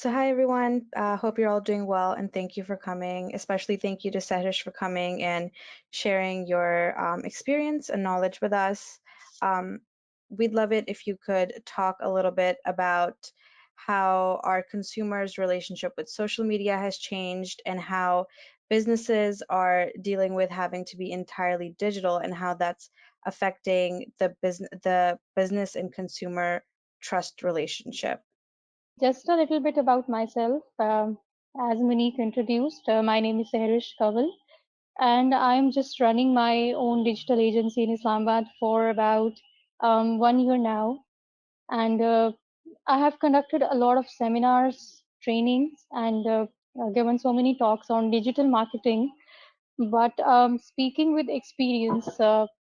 So hi everyone. Hope you're all doing well, and thank you for coming. Especially thank you to Sahrish for coming and sharing your experience and knowledge with us. Um, we'd love it if you could talk a little bit about how our consumers' relationship with social media has changed and how businesses are dealing with having to be entirely digital and how that's affecting the business and consumer trust relationship. Just a little bit about myself. As Monique introduced, my name is Sehrish Kaval, and I'm just running my own digital agency in Islamabad for about 1 year now. And I have conducted a lot of seminars, trainings, and given so many talks on digital marketing. But speaking with experience,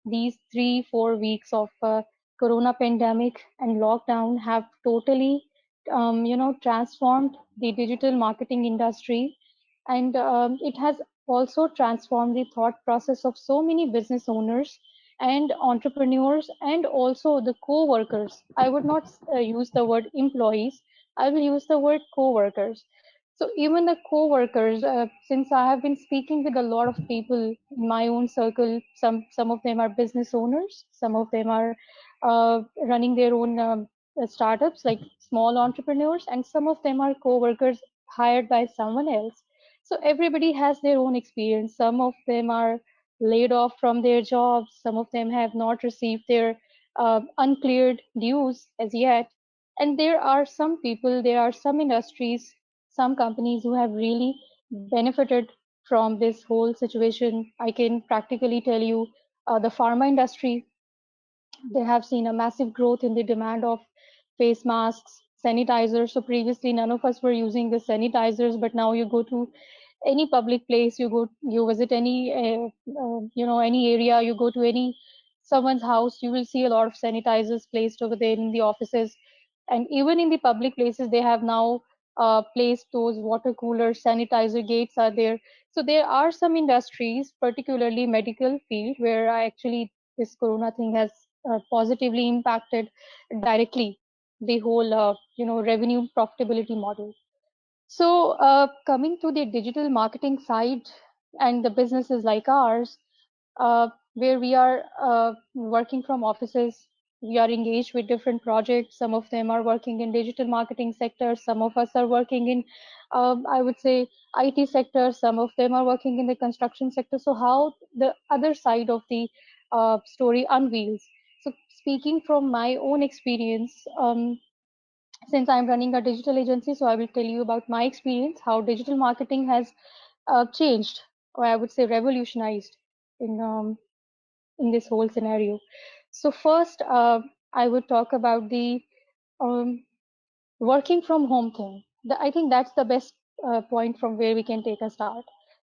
these 3, 4 weeks of Corona pandemic and lockdown have totally, transformed the digital marketing industry, and it has also transformed the thought process of so many business owners and entrepreneurs, and also the co-workers. I would not use the word employees. I will use the word co-workers. So even the co-workers, since I have been speaking with a lot of people in my own circle, some of them are business owners, some of them are running their own startups like small entrepreneurs, and some of them are co-workers hired by someone else. So everybody has their own experience. Some of them are laid off from their jobs. Some of them have not received their uncleared dues as yet. And there are some people, there are some industries, some companies who have really benefited from this whole situation. I can practically tell you the pharma industry, they have seen a massive growth in the demand of face masks, sanitizers. So previously, none of us were using the sanitizers, but now you go to any public place, you visit any, any area, you go to any someone's house, you will see a lot of sanitizers placed over there in the offices, and even in the public places, they have now placed those water coolers, sanitizer gates are there. So there are some industries, particularly medical field, where I actually this corona thing has positively impacted directly the whole revenue profitability model. So coming to the digital marketing side and the businesses like ours, where we are working from offices, we are engaged with different projects. Some of them are working in digital marketing sector, some of us are working in I would say IT sector, some of them are working in the construction sector. So how the other side of the story unveils. So speaking from my own experience, since I'm running a digital agency, so I will tell you about my experience, how digital marketing has changed, or I would say revolutionized in this whole scenario. So first, I would talk about the um, working from home thing. I think that's the best point from where we can take a start.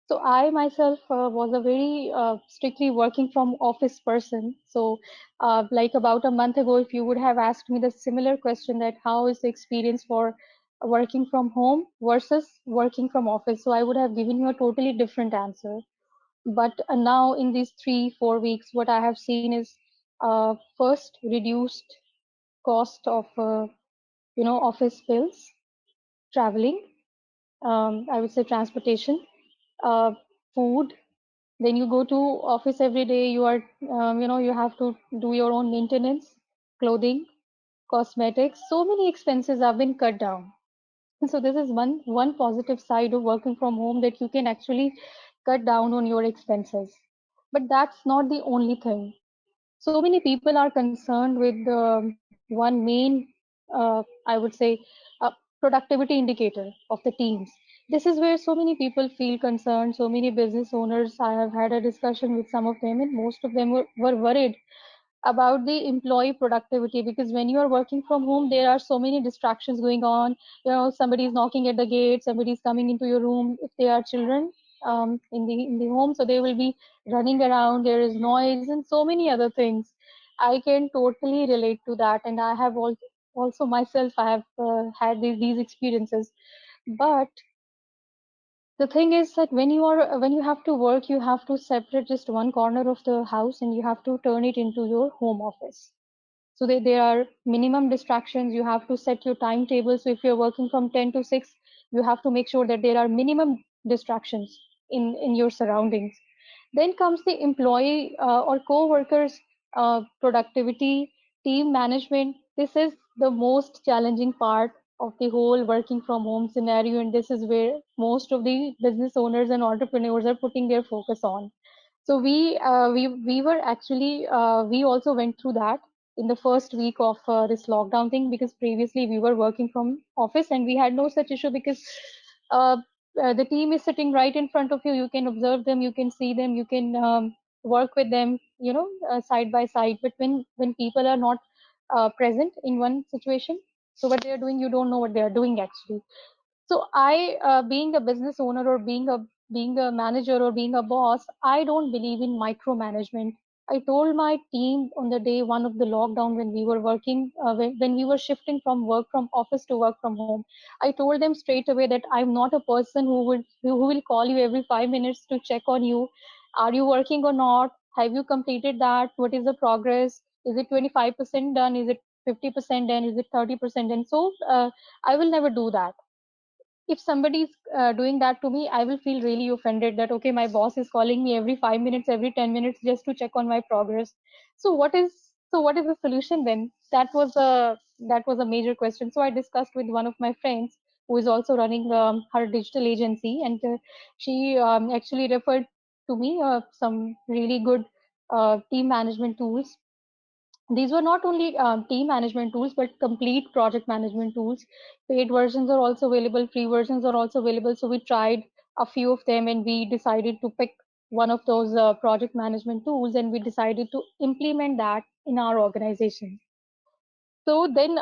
So I myself was a very strictly working from office person. So like about a month ago, if you would have asked me the similar question, that how is the experience for working from home versus working from office, so I would have given you a totally different answer. But now in these 3, 4 weeks, what I have seen is first reduced cost of office bills, traveling, I would say transportation, uh, food. Then you go to office every day. You are, you have to do your own maintenance, clothing, cosmetics. So many expenses have been cut down. And so this is one positive side of working from home, that you can actually cut down on your expenses. But that's not the only thing. So many people are concerned with one main, I would say, productivity indicator of the teams. This is where so many people feel concerned. So many business owners, I have had a discussion with some of them, and most of them were worried about the employee productivity, because when you are working from home, there are so many distractions going on. Somebody is knocking at the gate, somebody is coming into your room. If they are children in the home, so they will be running around, there is noise and so many other things. I can totally relate to that, and I have also myself, I have had these experiences. But the thing is that when you have to work, you have to separate just one corner of the house and you have to turn it into your home office. So there are minimum distractions. You have to set your timetable. So if you're working from 10 to 6, you have to make sure that there are minimum distractions in your surroundings. Then comes the employee or co-workers productivity, team management. This is the most challenging part of the whole working from home scenario, and this is where most of the business owners and entrepreneurs are putting their focus on. So we were actually we also went through that in the first week of this lockdown thing, because previously we were working from office and we had no such issue, because uh, the team is sitting right in front of you. You can observe them, you can see them, you can work with them, side by side. But when people are not present in one situation, so what they are doing, you don't know what they are doing actually. So I, being a business owner or being a manager or being a boss, I don't believe in micromanagement. I told my team on the day one of the lockdown, when we were working, when we were shifting from work from office to work from home, I told them straight away that I'm not a person who will call you every 5 minutes to check on you. Are you working or not? Have you completed that? What is the progress? Is it 25% done? Is it 50% done? Is it 30% done? So I will never do that. If somebody's doing that to me, I will feel really offended that okay, my boss is calling me every 5 minutes, every 10 minutes, just to check on my progress. So what is the solution then? That was a major question. So I discussed with one of my friends who is also running her digital agency, and she actually referred to me some really good team management tools. These were not only team management tools, but complete project management tools. Paid versions are also available, free versions are also available. So we tried a few of them and we decided to pick one of those project management tools, and we decided to implement that in our organization. So then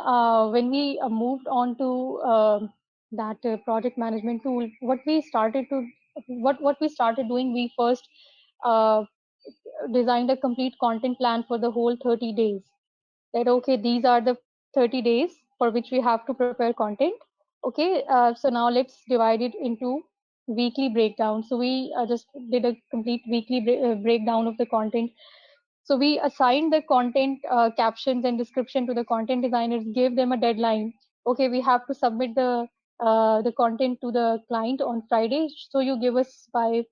when we moved on to that project management tool, what we started doing, we first uh, designed a complete content plan for the whole 30 days, that okay, these are the 30 days for which we have to prepare content. Okay, so now let's divide it into weekly breakdown. So we just did a complete weekly breakdown of the content. So we assigned the content captions and description to the content designers, gave them a deadline. Okay, we have to submit the content to the client on Friday, so you give us by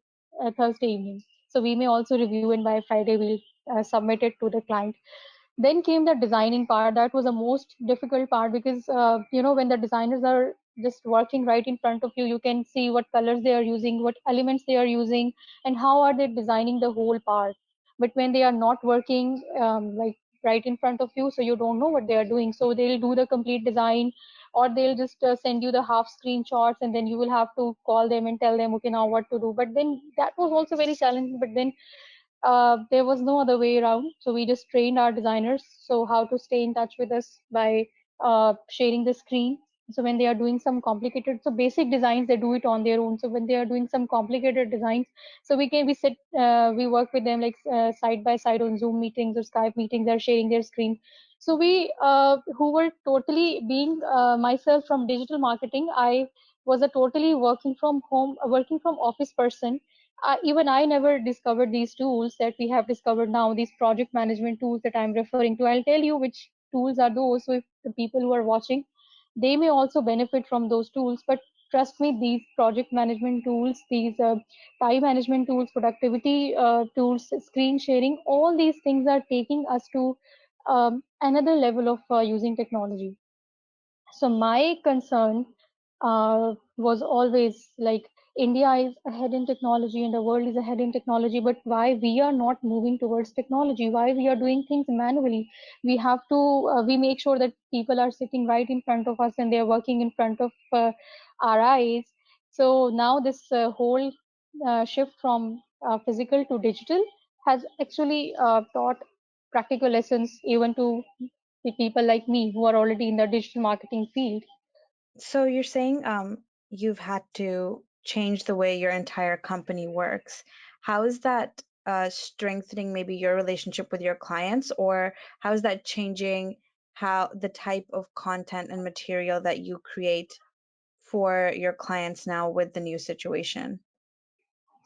Thursday evening. So we may also review, and by Friday we'll submit it to the client. Then came the designing part. That was the most difficult part, because when the designers are just working right in front of you, you can see what colors they are using, what elements they are using, and how are they designing the whole part. But when they are not working like right in front of you, so you don't know what they are doing. So they'll do the complete design, or they'll just send you the half screenshots, and then you will have to call them and tell them okay, now what to do. But then that was also very challenging. But then there was no other way around. So we just trained our designers so how to stay in touch with us by sharing the screen. So when they are doing some complicated, so basic designs, they do it on their own. So when they are doing some complicated designs, so we work with them like side by side on Zoom meetings or Skype meetings. They're sharing their screen. So we, who were totally being myself from digital marketing, I was a totally working from office person. Even I never discovered these tools that we have discovered now, these project management tools that I'm referring to. I'll tell you which tools are those. So if the people who are watching, they may also benefit from those tools. But trust me, these project management tools, these time management tools, productivity tools, screen sharing, all these things are taking us to another level of using technology. So my concern was always like, India is ahead in technology and the world is ahead in technology, but why we are not moving towards technology? Why we are doing things manually? We have to, we make sure that people are sitting right in front of us and they are working in front of our eyes. So now this whole shift from physical to digital has actually taught practical lessons even to the people like me who are already in the digital marketing field. So you're saying you've had to change the way your entire company works. How is that strengthening maybe your relationship with your clients, or how is that changing how the type of content and material that you create for your clients now with the new situation?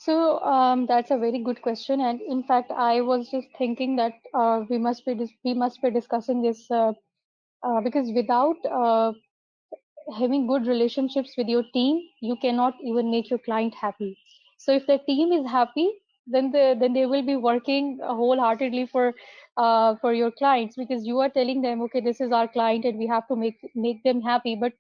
That's a very good question, and in fact, I was just thinking that we must be discussing this because without having good relationships with your team, you cannot even make your client happy. So if the team is happy, then they will be working wholeheartedly for your clients, because you are telling them, okay, this is our client and we have to make them happy. But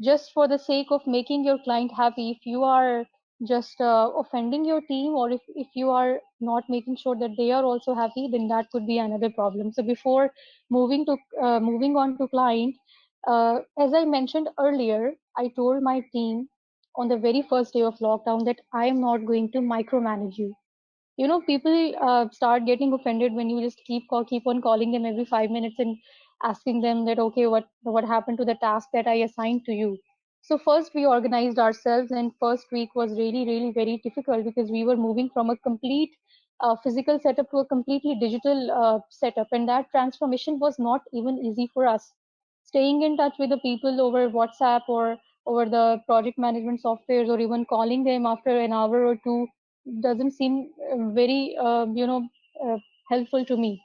just for the sake of making your client happy, if you are just offending your team, or if you are not making sure that they are also happy, then that could be another problem. So before moving on to client, as I mentioned earlier, I told my team on the very first day of lockdown that I am not going to micromanage you. People start getting offended when you just keep on calling them every 5 minutes and asking them that, okay, what happened to the task that I assigned to you. So first we organized ourselves, and first week was really really very difficult because we were moving from a complete physical setup to a completely digital setup, and that transformation was not even easy for us. Staying in touch with the people over WhatsApp or over the project management softwares, or even calling them after an hour or two, doesn't seem very helpful to me.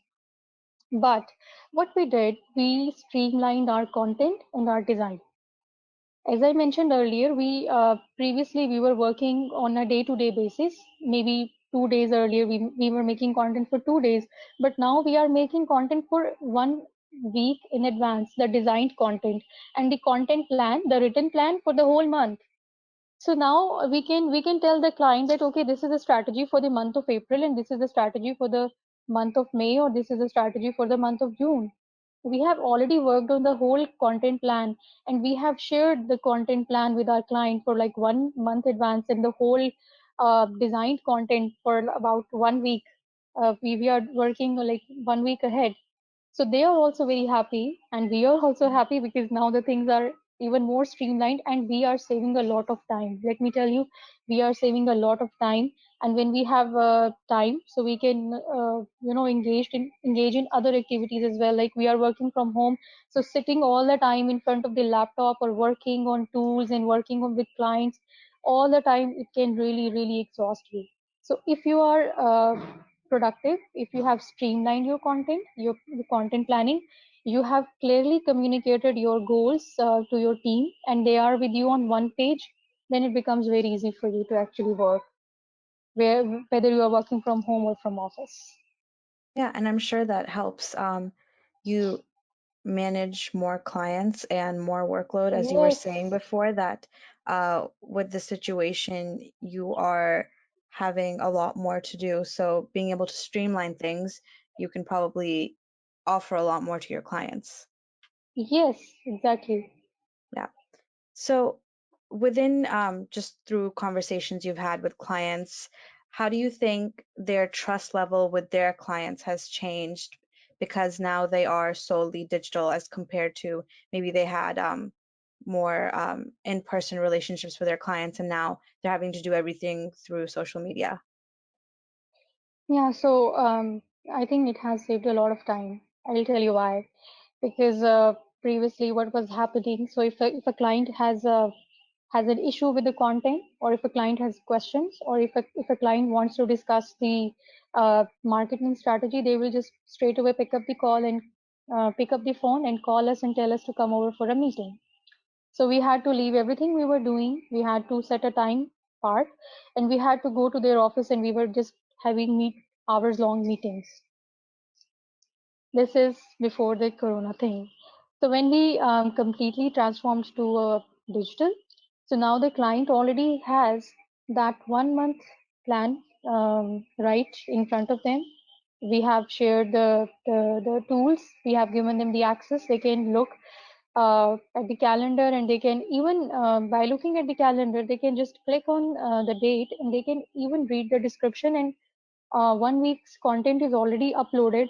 But what we did, we streamlined our content and our design. As I mentioned earlier, we previously we were working on a day-to-day basis. Maybe 2 days earlier, we were making content for 2 days, but now we are making content for 1 week in advance, the designed content, and the content plan, the written plan for the whole month. So now we can tell the client that, okay, this is a strategy for the month of April, and this is a strategy for the month of May, or this is a strategy for the month of June. We have already worked on the whole content plan, and we have shared the content plan with our client for like 1 month advance, and the whole designed content for about 1 week. We are working like 1 week ahead, so they are also very happy, and we are also happy because now the things are even more streamlined and we are saving a lot of time. Let me tell you, we are saving a lot of time. And when we have time, so we can engage in other activities as well. Like we are working from home, so sitting all the time in front of the laptop or working on tools and working on with clients all the time, it can really really exhaust you. So if you are productive, if you have streamlined your content, your content planning, you have clearly communicated your goals to your team, and they are with you on one page, then it becomes very easy for you to actually work, whether you are working from home or from office. Yeah, and I'm sure that helps you manage more clients and more workload, as you were Yes. saying before, that with the situation, you are having a lot more to do. So being able to streamline things, you can probably offer a lot more to your clients. Yes, exactly. Yeah. So, within just through conversations you've had with clients, how do you think their trust level with their clients has changed because now they are solely digital as compared to maybe they had more in-person relationships with their clients and now they're having to do everything through social media? Yeah, so I think it has saved a lot of time. I'll tell you why. Because previously, what was happening? So if a client has an issue with the content, or if a client has questions, or if a client wants to discuss the marketing strategy, they will just straight away pick up the call and pick up the phone and call us and tell us to come over for a meeting. So we had to leave everything we were doing. We had to set a time part, and we had to go to their office, and we were just having meet hours long meetings. This is before the corona thing. So when we completely transformed to digital, so now the client already has that 1 month plan right in front of them. We have shared the tools. We have given them the access. They can look at the calendar, and they can even by looking at the calendar, they can just click on the date, and they can even read the description, and 1 week's content is already uploaded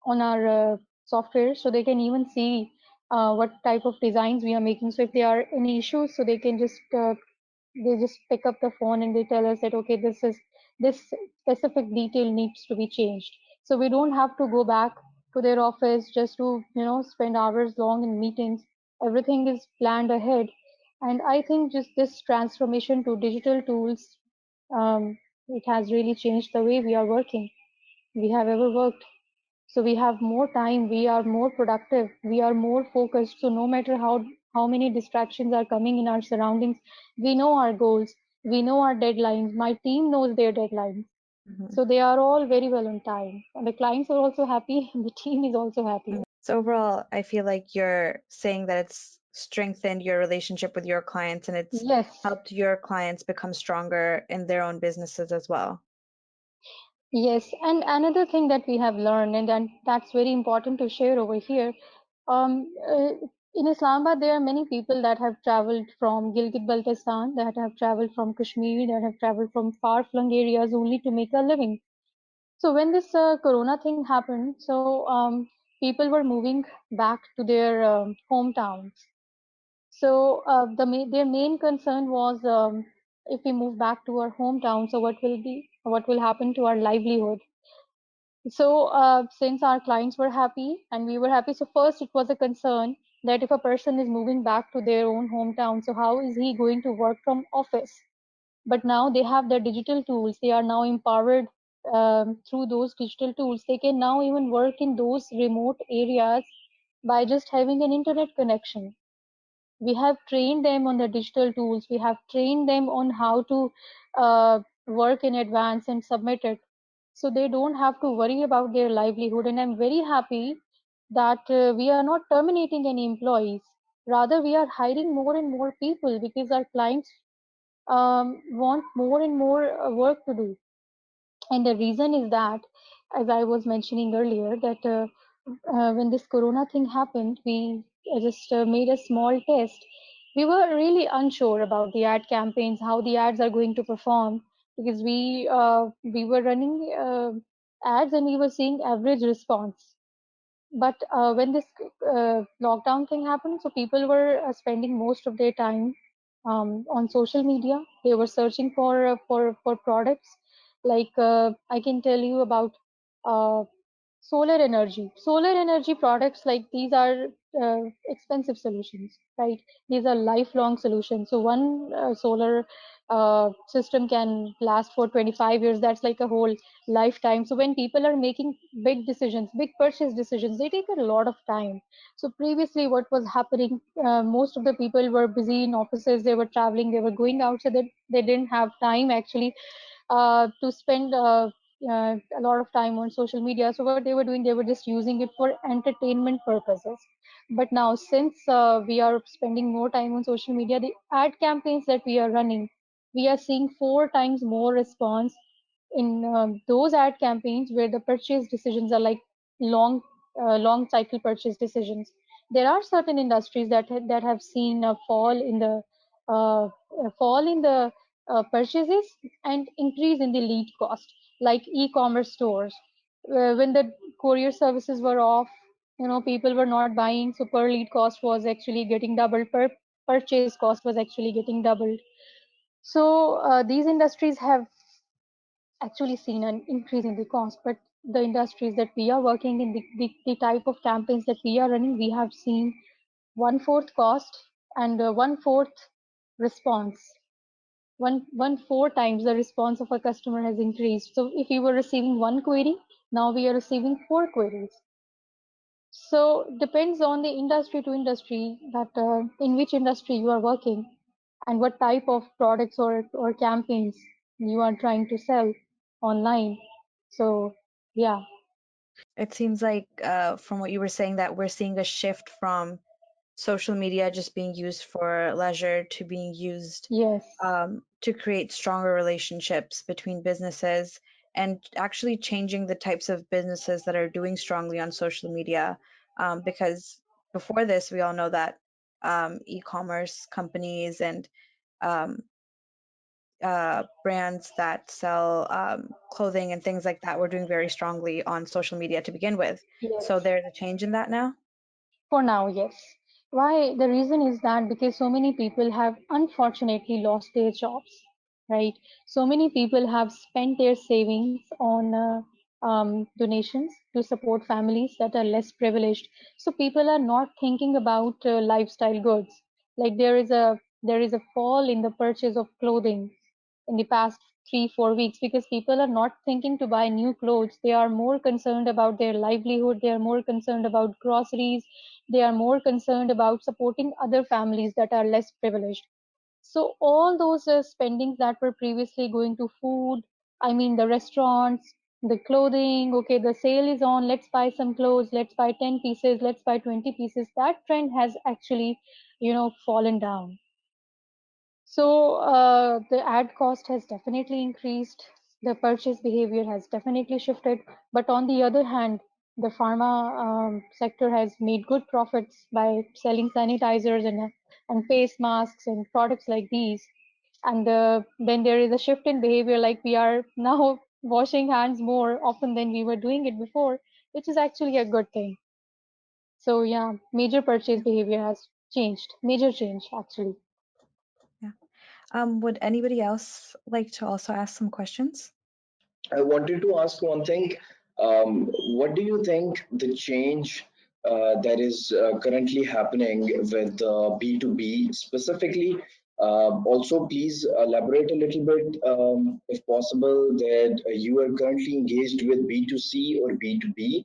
on our software, so they can even see what type of designs we are making. So if there are any issues, so they just pick up the phone and they tell us that, okay, this specific detail needs to be changed. So we don't have to go back to their office just to spend hours long in meetings. Everything is planned ahead. And I think just this transformation to digital tools It has really changed the way we are working, we have ever worked. So we have more time, we are more productive, we are more focused. So no matter how many distractions are coming in our surroundings, we know our goals, we know our deadlines. My team knows their deadlines. Mhm. So they are all very well on time. And the clients are also happy, and the team is also happy. So overall, I feel like you're saying that it's strengthened your relationship with your clients and it's Yes, helped your clients become stronger in their own businesses as well. yes. And another thing that we have learned, and that's very important to share over here. In Islamabad, there are many people that have traveled from Gilgit-Baltistan, that have traveled from Kashmir, that have traveled from far-flung areas only to make a living. So when this Corona thing happened, so people were moving back to their hometowns. So their main concern was, if we move back to our hometown, so what will happen to our livelihood? So since our clients were happy and we were happy, so first it was a concern that if a person is moving back to their own hometown, so how is he going to work from office? But now they have the digital tools. They are now empowered through those digital tools. They can now even work in those remote areas by just having an internet connection. We have trained them on the digital tools. We have trained them on how to work in advance and submit it, so they don't have to worry about their livelihood. And I'm very happy that we are not terminating any employees, rather we are hiring more and more people because our clients want more and more work to do. And the reason is that, as I was mentioning earlier, that when this Corona thing happened, we just made a small test. We were really unsure about the ad campaigns, how the ads are going to perform, because we were running ads and we were seeing average response. But when this lockdown thing happened, so people were spending most of their time on social media. They were searching for products. Like I can tell you about uh, solar energy. Solar energy products like these are expensive solutions, right? These are lifelong solutions. So one solar system can last for 25 years. That's like a whole lifetime. So when people are making big decisions, big purchase decisions, they take a lot of time. So previously, what was happening? Most of the people were busy in offices. They were traveling. They were going out, so that they didn't have time actually to spend a lot of time on social media. So what they were doing, they were just using it for entertainment purposes. But now, since we are spending more time on social media, the ad campaigns that we are running, we are seeing 4 times more response in those ad campaigns where the purchase decisions are like long, long cycle purchase decisions. There are certain industries that have seen a uh, fall in the purchases and increase in the lead cost, like e-commerce stores. When the courier services were off, people were not buying, so per lead cost was actually getting doubled, per purchase cost was actually getting doubled. So these industries have actually seen an increase in the cost, but the industries that we are working in, the type of campaigns that we are running, we have seen one-fourth cost and one-fourth response. One 4 times the response of a customer has increased. So if you were receiving one query, now we are receiving 4 queries. So depends on the industry to industry, that in which industry you are working and what type of products or campaigns you are trying to sell online. So yeah, It seems like, from what you were saying, that we're seeing a shift from social media just being used for leisure to being used yes, to create stronger relationships between businesses and actually changing the types of businesses that are doing strongly on social media. Because before this, we all know that e-commerce companies and um, brands that sell clothing and things like that were doing very strongly on social media to begin with. So yes. there's a change in that now. For now, yes. Why? The reason is that because so many people have unfortunately lost their jobs, right? So many people have spent their savings on donations to support families that are less privileged. So people are not thinking about lifestyle goods. Like there is a fall in the purchase of clothing in the past 3 4 weeks, because people are not thinking to buy new clothes. They are more concerned about their livelihood, they are more concerned about groceries, they are more concerned about supporting other families that are less privileged. So all those spendings that were previously going to food, I mean the restaurants, the clothing, okay, the sale is on, let's buy some clothes, let's buy 10 pieces, let's buy 20 pieces. That trend has actually, fallen down. So the ad cost has definitely increased. The purchase behavior has definitely shifted. But on the other hand, the pharma sector has made good profits by selling sanitizers and face masks and products like these. And then there is a shift in behavior, like we are now washing hands more often than we were doing it before, which is actually a good thing. So yeah, major purchase Yeah. behavior has changed. Major change actually. Yeah. Would anybody else like to also ask some questions? I wanted to ask one thing. What do you think the change that is currently happening with B2B specifically? Also, please elaborate a little bit, if possible, that you are currently engaged with B2C or B2B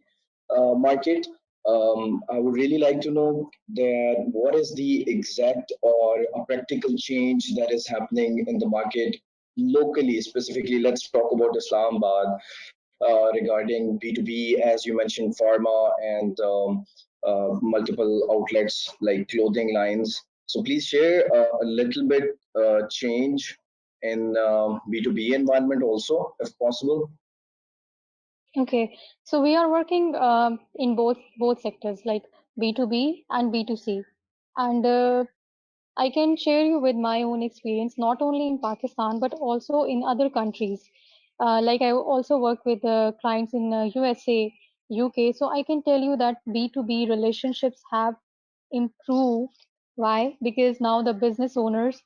market. I would really like to know that what is the exact or a practical change that is happening in the market locally, specifically. Let's talk about Islamabad regarding B2B, as you mentioned, pharma and multiple outlets like clothing lines. So please share a little bit change in B2B environment also, if possible. Okay, so we are working in both sectors, like B2B and B2C, and I can share you with my own experience, not only in Pakistan but also in other countries. Like I also work with clients in USA, UK, so I can tell you that B2B relationships have improved. Why? Because now the business owners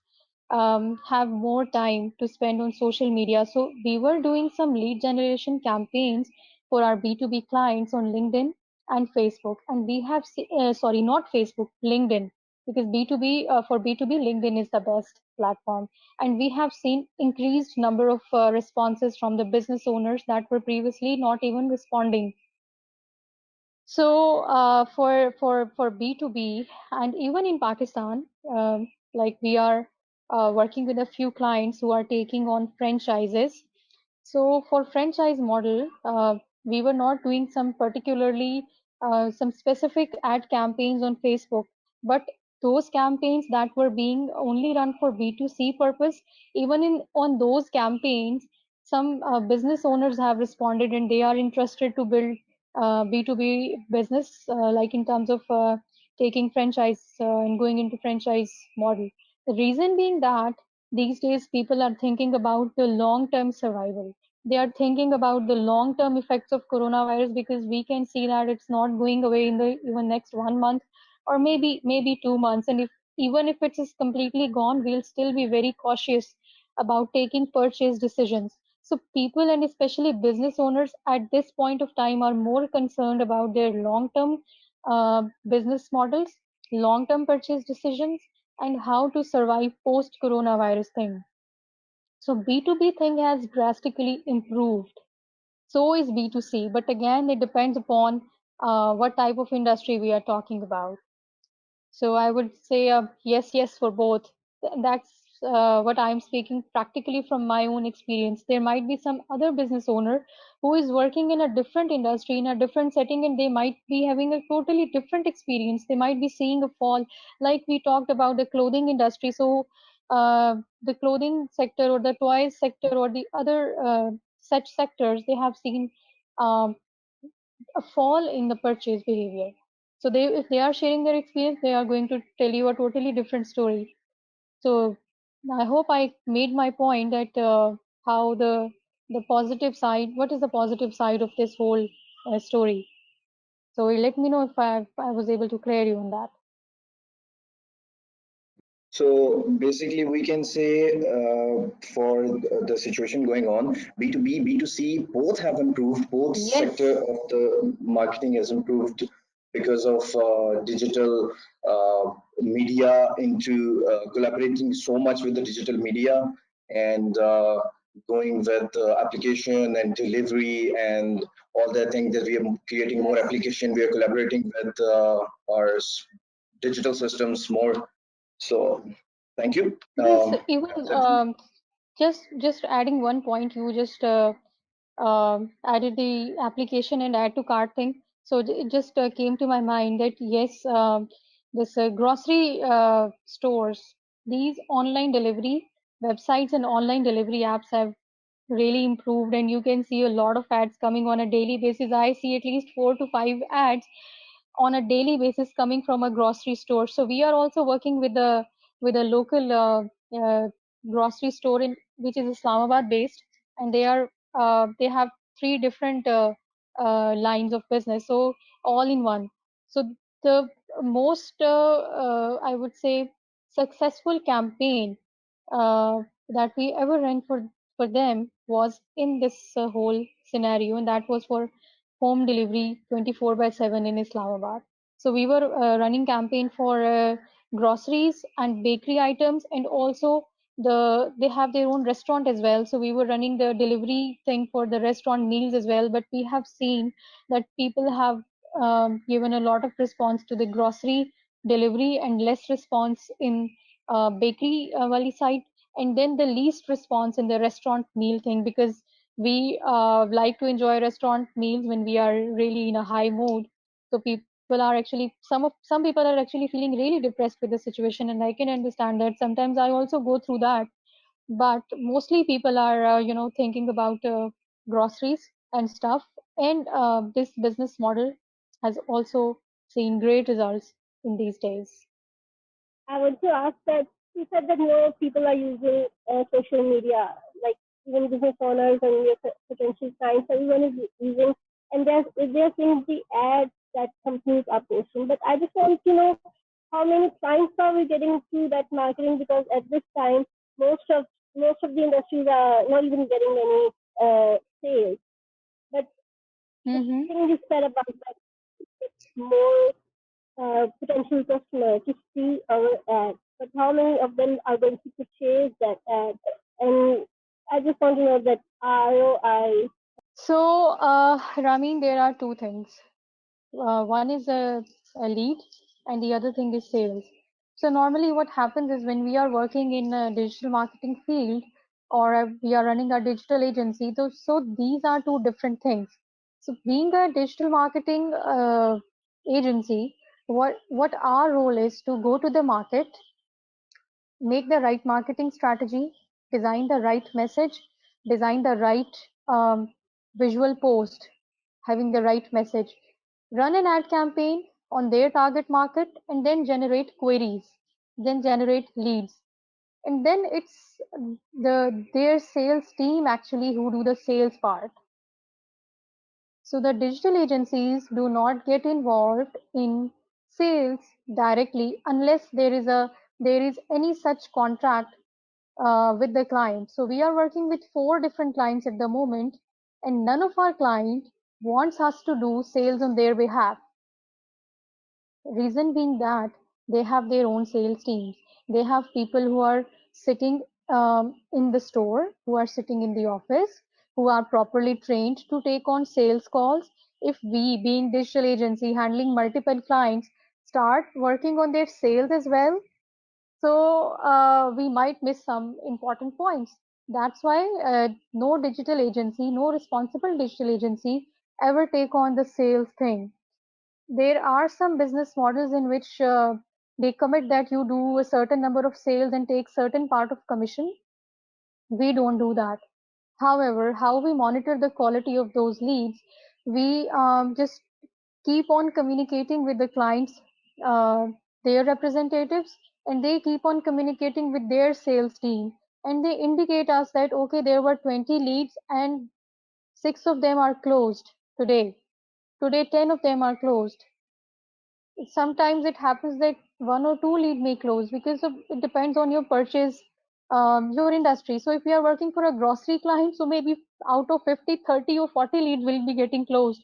have more time to spend on social media. So we were doing some lead generation campaigns for our B2B clients on LinkedIn and Facebook, and we have sorry, not Facebook, LinkedIn, because B2B for B2B, LinkedIn is the best platform, and we have seen increased number of responses from the business owners that were previously not even responding. So for B2B, and even in Pakistan, like we are working with a few clients who are taking on franchises. So for franchise model, we were not doing some specific ad campaigns on Facebook, but those campaigns that were being only run for B2C purpose, even in on those campaigns, some business owners have responded and they are interested to build B2B business, like in terms of taking franchise and going into franchise model. The reason being that these days people are thinking about the long-term survival. They are thinking about the long-term effects of coronavirus, because we can see that it's not going away in the even next 1 month, or maybe 2 months. And if even if it is completely gone, we'll still be very cautious about taking purchase decisions. So people, and especially business owners at this point of time, are more concerned about their long-term business models, long-term purchase decisions, and how to survive post-coronavirus thing. So B2B thing has drastically improved. So is B2C, but again, it depends upon what type of industry we are talking about. So I would say yes, yes for both. That's what I'm speaking practically from my own experience. There might be some other business owner who is working in a different industry, in a different setting, and they might be having a totally different experience. They might be seeing a fall, like we talked about the clothing industry. So the clothing sector or the toys sector or the other such sectors, they have seen um, a fall in the purchase behavior. So they, if they are sharing their experience, they are going to tell you a totally different story. So I hope I made my point that how the positive side, what is the positive side of this whole story. So let me know if I was able to clear you on that. So basically, we can say for the situation going on, B2B, B2C both have improved. Both sector Yes. of the marketing has improved because of digital media into collaborating so much with the digital media and going with application and delivery and all the things that we are creating more Yes. application. We are collaborating with our digital systems more. So thank you. Yes, even That's it from me. just adding one point, you just added the application and add to cart thing. So it just came to my mind that yes, this grocery stores, these online delivery websites and online delivery apps have really improved, and you can see a lot of ads coming on a daily basis. I see at least 4 to 5 ads on a daily basis coming from a grocery store. So we are also working with a local grocery store in which is Islamabad based, and they have three different lines of business, so all in one. So the most I would say successful campaign that we ever ran for them was in this whole scenario, and that was for home delivery 24 by 7 in Islamabad. So we were running campaign for groceries and bakery items, and also they have their own restaurant as well. So we were running the delivery thing for the restaurant meals as well. But we have seen that people have given a lot of response to the grocery delivery and less response in bakery wali side, and then the least response in the restaurant meal thing, because we like to enjoy restaurant meals when we are really in a high mood. So people are actually some people are actually feeling really depressed with the situation, and I can understand that. Sometimes I also go through that, but mostly people are thinking about groceries and stuff. And this business model has also seen great results in these days. I want to ask that you said that more people are using social media, like even business owners and your potential clients, everyone is using, and they're seeing the ads that companies are posting. But I just want to know how many clients are we getting through that marketing, because at this time most of most of the industries are not even getting any sales. But the Mm-hmm. thing you said about that, more potential customer to see our ad, but how many of them are going to purchase that ad? And I just want to know that ROI. So, Ramin, there are two things. One is a lead, and the other thing is sales. So normally what happens is when we are working in a digital marketing field, or we are running a digital agency, so these are two different things. So being a digital marketing agency, what our role is to go to the market, make the right marketing strategy, design the right message, design the right visual post, having the right message, run an ad campaign on their target market, and then generate queries, then generate leads. And then it's their sales team actually who do the sales part. So the digital agencies do not get involved in sales directly unless there is any such contract with the client. So we are working with 4 different clients at the moment, and none of our client wants us to do sales on their behalf. Reason being that they have their own sales teams. They have people who are sitting in the store, who are sitting in the office, who are properly trained to take on sales calls. If we, being digital agency handling multiple clients, start working on their sales as well, so we might miss some important points. That's why no digital agency, no responsible digital agency ever take on the sales thing. There are some business models in which they commit that you do a certain number of sales and take certain part of commission. We don't do that. However, how we monitor the quality of those leads, we just keep on communicating with the clients, uh, their representatives, and they keep on communicating with their sales team. And they indicate us that, okay, there were 20 leads and 6 of them are closed today. Today, 10 of them are closed. Sometimes it happens that 1 or 2 lead may close because it depends on your purchase, your industry. So if you are working for a grocery client, so maybe out of 50, 30 or 40 leads will be getting closed.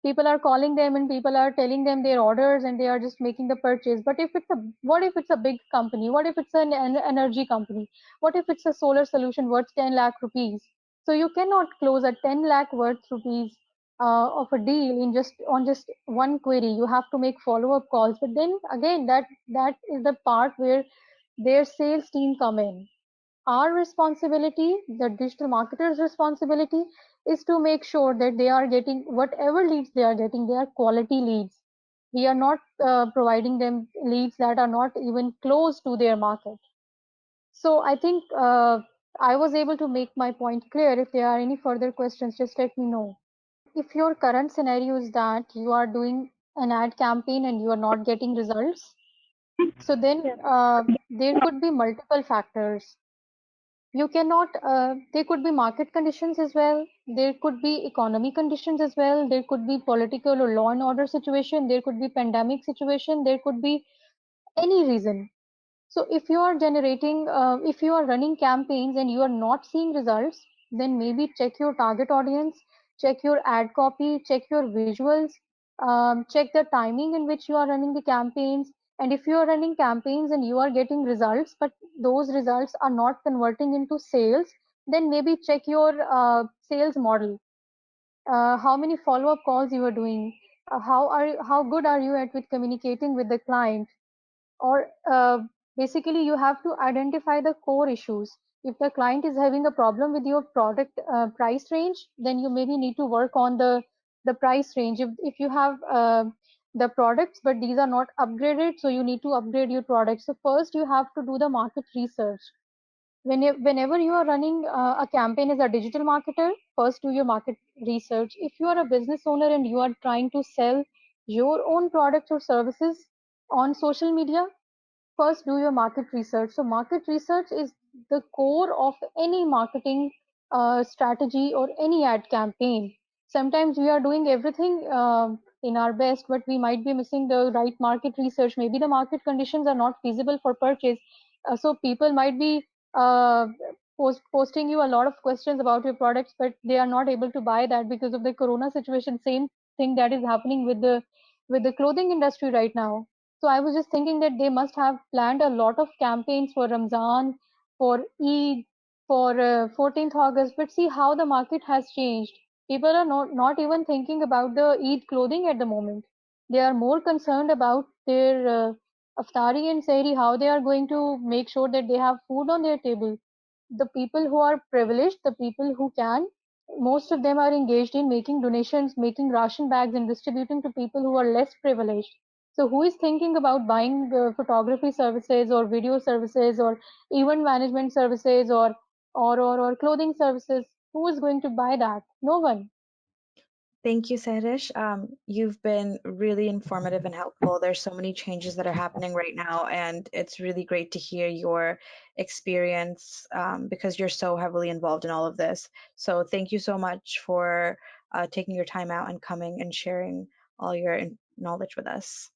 People are calling them and people are telling them their orders and they are just making the purchase. But if it's a, what if it's a big company? What if it's an energy company? What if it's a solar solution worth 10 lakh rupees? So you cannot close a 10 lakh worth rupees of a deal in just on just one query. You have to make follow-up calls. But then again, that is the part where their sales team come in. Our responsibility, the digital marketer's responsibility, is to make sure that they are getting whatever leads they are getting, they are quality leads. We are not providing them leads that are not even close to their market. So I think I was able to make my point clear. If there are any further questions, just let me know. If your current scenario is that you are doing an ad campaign and you are not getting results, so then Yeah. there could be multiple factors. You cannot, there could be market conditions as well. There could be economy conditions as well. There could be political or law and order situation. There could be pandemic situation. There could be any reason. So if you are generating, if you are running campaigns and you are not seeing results, then maybe check your target audience, check your ad copy, check your visuals, check the timing in which you are running the campaigns. And if you are running campaigns and you are getting results, but those results are not converting into sales, then maybe check your sales model. How many follow-up calls you are doing? How good are you at with communicating with the client? Or basically you have to identify the core issues. If the client is having a problem with your product price range, then you maybe need to work on the price range. If you have the products but these are not upgraded, so you need to upgrade your products. So first you have to do the market research. Whenever you are running a campaign as a digital marketer, first do your market research. If you are a business owner and you are trying to sell your own products or services on social media, first do your market research. So market research is the core of any marketing strategy or any ad campaign. Sometimes we are doing everything in our best, but we might be missing the right market research. Maybe the market conditions are not feasible for purchase. So people might be uh, posting you a lot of questions about your products, but they are not able to buy that because of the corona situation. Same thing that is happening with the clothing industry right now. So I was just thinking that they must have planned a lot of campaigns for Ramzan, for Eid, for 14th August. But see how the market has changed. People are not even thinking about the Eid clothing at the moment. They are more concerned about their Aftari and Sehri, how they are going to make sure that they have food on their table. The people who are privileged, the people who can, most of them are engaged in making donations, making ration bags, and distributing to people who are less privileged. So, who is thinking about buying photography services or video services or event management services or clothing services? Who is going to buy that? No one. Thank you, Sarish. You've been really informative and helpful. There's so many changes that are happening right now, and it's really great to hear your experience because you're so heavily involved in all of this. So, thank you so much for taking your time out and coming and sharing all your knowledge with us.